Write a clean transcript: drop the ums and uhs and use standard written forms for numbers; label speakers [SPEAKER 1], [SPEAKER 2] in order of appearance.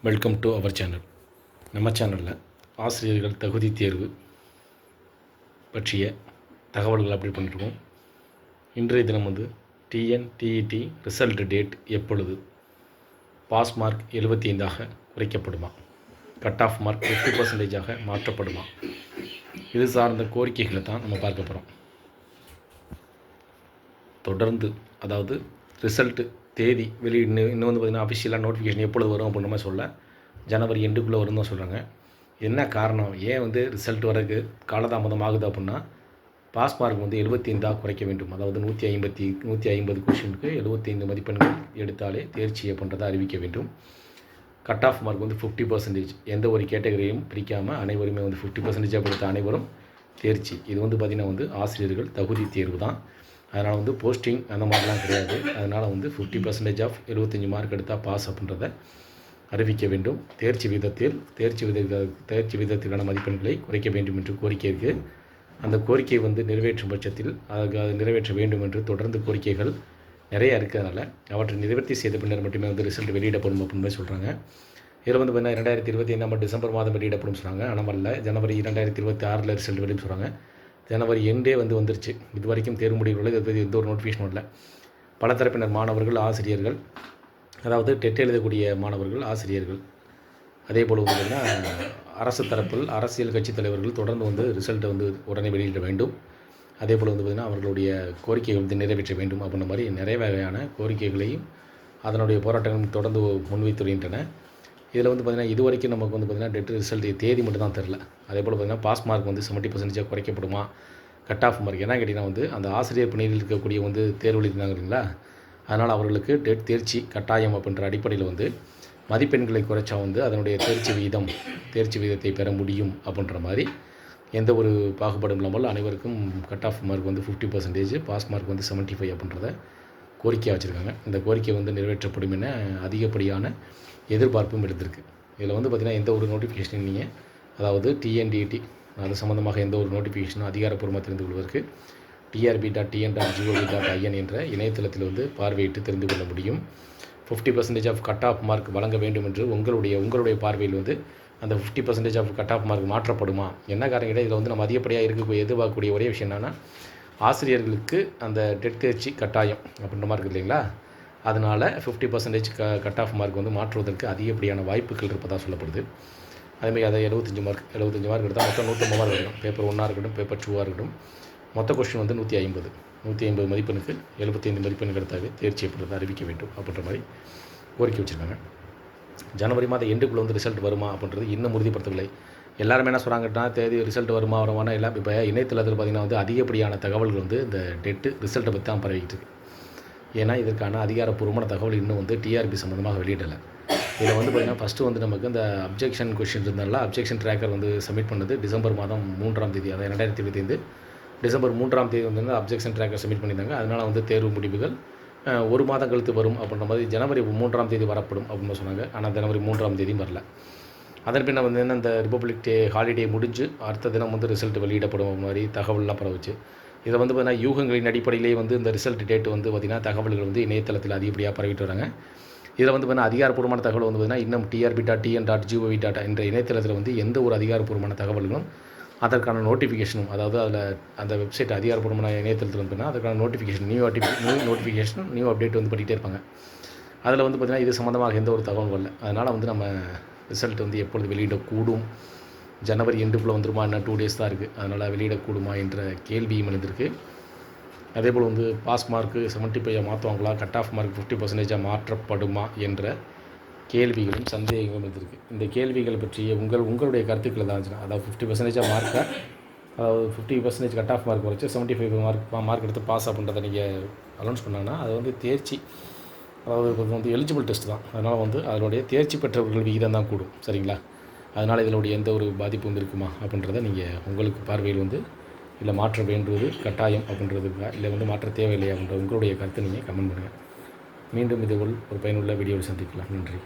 [SPEAKER 1] Welcome to our channel. நம்ம சேனலில் ஆசிரியர்கள் தகுதி தேர்வு பற்றிய தகவல்கள் அப்டேட் பண்ணியிருக்கோம். இன்றைய தினம் டிஎன்டிஇடி ரிசல்ட் டேட் எப்பொழுது, பாஸ் மார்க் 75 குறைக்கப்படுமா, கட் ஆஃப் மார்க் 50% மாற்றப்படுமா, இது சார்ந்த கோரிக்கைகளை தான் நம்ம பார்க்க போகிறோம். தொடர்ந்து அதாவது ரிசல்ட்டு தேதி இன்னும் பார்த்திங்கன்னா அஃபிஷியலாக நோட்டிஃபிகேஷன் எப்பொழுது வரும் அப்படின்ற மாதிரி சொல்ல, ஜனவரி எண்டுக்குள்ளே வரும் தான் சொல்கிறாங்க. என்ன காரணம், ஏன் ரிசல்ட் வரக்கு காலதாமதம் ஆகுது அப்படின்னா, பாஸ் மார்க் 75 குறைக்க வேண்டும். அதாவது 150 கொஷினுக்கு 75 மதிப்பெண்கள் எடுத்தாலே தேர்ச்சி அப்படின்றதை அறிவிக்க வேண்டும். கட் ஆஃப் மார்க் 50%, எந்த ஒரு கேட்டகரியும் பிரிக்காமல் அனைவருமே 50% எடுத்த அனைவரும் தேர்ச்சி. இது பார்த்திங்கன்னா ஆசிரியர்கள் தகுதி தேர்வு தான். அதனால் போஸ்டிங் அந்த மாதிரிலாம் கிடையாது. அதனால் 50% ஆஃப் 75 மார்க் எடுத்தால் பாஸ் அப்படின்றத அறிவிக்க வேண்டும். தேர்ச்சி விதத்திற்கான மதிப்பெண்களை குறைக்க வேண்டும் என்று கோரிக்கை இருக்குது. அந்த கோரிக்கை நிறைவேற்றும் பட்சத்தில் அதை நிறைவேற்ற வேண்டும் என்று தொடர்ந்து கோரிக்கைகள் நிறைய இருக்கிறதுனால அவற்றை நிறைவேற்றி செய்த பின்னர் மட்டுமே ரிசல்ட் வெளியிடப்படும் அப்படின்னு சொல்கிறாங்க. இதில் பார்த்தீங்கன்னா 2025 டிசம்பர் மாதம் வெளியிடப்படும் சொல்கிறாங்க. ஆனால் ஜனவரி 2026 ரிசல்ட் வெளியிடும் சொல்கிறாங்க. ஜனவரி எண்டே வந்துருச்சு. இது வரைக்கும் தேர்வு முடிவுள்ள எந்த ஒரு நோட்டிஃபிகேஷனும் இல்லை. பல தரப்பினர் மாணவர்கள், ஆசிரியர்கள், அதாவது டெட் எழுதக்கூடிய மாணவர்கள், ஆசிரியர்கள், அதே போல் பார்த்திங்கன்னா அரசு தரப்பில் அரசியல் கட்சி தலைவர்கள் தொடர்ந்து ரிசல்ட்டை உடனே வெளியிட வேண்டும். அதே போல் பார்த்திங்கன்னா அவர்களுடைய கோரிக்கைகள் நிறைவேற்ற வேண்டும் அப்படின்ற மாதிரி நிறைய வகையான கோரிக்கைகளையும் அதனுடைய போராட்டங்களும் தொடர்ந்து முன்வைத்துகின்றன. இதில் பார்த்திங்கன்னா இது வரைக்கும் நமக்கு பார்த்திங்கன்னா டெட் ரிசல்ட் தேதி மட்டும் தான் தெரில. அதே போல் பார்த்திங்கன்னா பாஸ் மார்க் 70% குறைக்கப்படுமா, கட் ஆஃப் மார்க் என்ன கேட்டிங்கன்னா அந்த ஆசிரியர் பணியில் இருக்கக்கூடிய தேர்வு எழுதினாங்க இல்லைங்களா, அதனால் அவர்களுக்கு டெட் தேர்ச்சி கட்டாயம் அப்படின்ற அடிப்படையில் மதிப்பெண்களை குறைச்சா அதனுடைய தேர்ச்சி விகிதத்தை பெற முடியும் அப்படின்ற மாதிரி எந்த ஒரு பாகுபாடும் இல்லாமல் அனைவருக்கும் cut off mark 50%, pass mark 75 அப்படின்றத கோரிக்கையாக வச்சுருக்காங்க. இந்த கோரிக்கை நிறைவேற்றப்படும் என அதிகப்படியான எதிர்பார்ப்பும் எடுத்திருக்கு. இதில் பார்த்திங்கன்னா எந்த ஒரு நோட்டிஃபிகேஷன் நீங்கள், அதாவது டிஎன்டிஇடி அது சம்மந்தமாக எந்த ஒரு நோட்டிஃபிகேஷனும் அதிகாரப்பூர்வமாக தெரிந்து கொள்வதற்கு trb.tn.gov.in என்ற இணையதளத்தில் பார்வையிட்டு தெரிந்து கொள்ள முடியும். 50% ஆஃப் கட் ஆஃப் மார்க் வழங்க வேண்டும் என்று உங்களுடைய பார்வையில் அந்த 50% ஆஃப் கட் ஆஃப் மார்க் மாற்றப்படுமா, என்ன காரணம் கேட்டால் இதில் நம்ம அதிகப்படியாக எதிர்பார்க்கக்கூடிய ஒரே விஷயம் என்னென்னா, ஆசிரியர்களுக்கு அந்த டெட் தேர்ச்சி கட்டாயம் அப்படின்ற மாதிரி இருக்குது இல்லைங்களா, அதனால் 50% கட் ஆஃப் மார்க் மாற்றுவதற்கு அதிகப்படியான வாய்ப்புகள் இருப்பதாக சொல்லப்படுது. அதேமாதிரி அதை 75 மார்க் எடுத்தால் மொத்தம் 150 மார்க் எடுக்கணும். பேப்பர் 1 இருக்கட்டும், பேப்பர் 2 இருக்கட்டும், மொத்த கொஸ்டின் 150 மதிப்பெண்ணுக்கு 75 மதிப்பெண்கள் எடுத்தாவே தேர்ச்சி அப்படின்றத அறிவிக்க வேண்டும் அப்படின்ற மாதிரி கோரிக்கை வச்சுருக்காங்க. ஜனவரி மாதம் எண்டுக்குள்ளே ரிசல்ட் வருமா அப்படின்றது இன்னும் உறுதிப்படுத்தவில்லை. எல்லாருமே என்ன சொல்கிறாங்கன்னா தேதி ரிசல்ட் வருமானா எல்லாம் இப்போ இணையதளத்தில் பார்த்திங்கன்னா அதிகப்படியான தகவல்கள் இந்த டெட்டு ரிசல்ட்டை பற்றி தான் பரவிக்கிட்டு இருக்குது. ஏன்னா இதற்கான அதிகாரப்பூர்வமான தகவல் இன்னும் டிஆர்பி சம்மந்தமாக வெளியிடலை. இதில் பார்த்திங்கன்னா ஃபஸ்ட்டு நமக்கு இந்த அப்ஜெக்ஷன் கொஷின் இருந்தால அப்ஜெக்ஷன் ட்ராக்கர் சப்மிட் பண்ணது டிசம்பர் மாதம் 3ஆம் தேதி, அதாவது 2025 டிசம்பர் 3ஆம் தேதி அப்ஜெக்ஷன் ட்ராக்கர் சப்மிட் பண்ணியிருந்தாங்க. அதனால் தேர்வு முடிவுகள் 1 மாதம் கழித்து வரும் அப்படின்ற மாதிரி ஜனவரி 3ஆம் தேதி வரப்படும் அப்படின்னு சொன்னாங்க. ஆனால் ஜனவரி 3ஆம் தேதியும் வரல. அதன் பின்ன இந்த ரிப்பப்ளிக் டே ஹாலிடே முடிஞ்சு அடுத்த தினம் ரிசல்ட் வெளியிடப்படும் மாதிரி தகவல்லாம் பரவுச்சு. இதை பார்த்திங்கன்னா யூகங்களின் அடிப்படையிலே இந்த ரிசல்ட் டேட் பார்த்திங்கன்னா தகவல்கள் இணையதளத்தில் அதிகப்படியாக பரவிட்டு வராங்க. இதில் பார்த்திங்கன்னா அதிகாரப்பூர்வமான தகவல் பார்த்திங்கன்னா இன்னும் trb.tn.gov.in என்ற இணையதளத்தில் எந்த ஒரு அதிகாரப்பூர்வமான தகவல்களும் அதற்கான நோட்டிஃபிகேஷனும், அதாவது அதில் அந்த வெப்சைட் அதிகாரப்பூர்வமான இணையதளத்தில் பார்த்திங்கன்னா அதற்கான நோட்டிஃபிகேஷன் நியூ அப்டேட் பண்ணிகிட்டே இருப்பாங்க. அதில் பார்த்திங்கன்னா இது சம்மந்தமாக எந்த ஒரு தகவலும் வரல. அதனால் நம்ம ரிசல்ட் எப்பொழுது வெளியிடக்கூடும், ஜனவரி எண்டுக்குள்ளே வந்துருமா, என்ன 2 டேஸ் தான் இருக்குது, அதனால் வெளியிடக்கூடுமா என்ற கேள்வியும் எழுந்திருக்கு. அதே போல் பாஸ் மார்க்கு 75 மாற்றுவாங்களா, கட் ஆஃப் மார்க் 50% மாற்றப்படுமா என்ற கேள்விகளும் சந்தேகங்களும் எழுந்திருக்கு. இந்த கேள்விகள் பற்றிய உங்களுடைய கருத்துக்களை தான் இருந்துச்சுன்னா, அதாவது 50% மார்க்கை, அதாவது 50% கட் ஆஃப் மார்க் குறைச்சி 75 மார்க் எடுத்து பாஸ் அப்படின்றத நீங்கள் அனௌன்ஸ் பண்ணாங்கன்னா அது தேர்ச்சி, அதாவது எலிஜிபிள் டெஸ்ட் தான். அதனால் அதனுடைய தேர்ச்சி பெற்றவர்கள் விகிதம் தான் கூடும். சரிங்களா, அதனால் இதனுடைய எந்த ஒரு பாதிப்பும் இருக்குமா அப்படின்றத நீங்கள் உங்களுக்கு பார்வையில் இல்லை மாற்ற வேண்டுவது கட்டாயம் அப்படின்றதுக்கா, இல்லை மாற்ற தேவையில்லை அப்படின்ற உங்களுடைய கருத்தை நீங்கள் கமெண்ட் பண்ணுங்கள். மீண்டும் இதுபோல் ஒரு பயனுள்ள வீடியோவில் சந்திக்கலாம். நன்றி.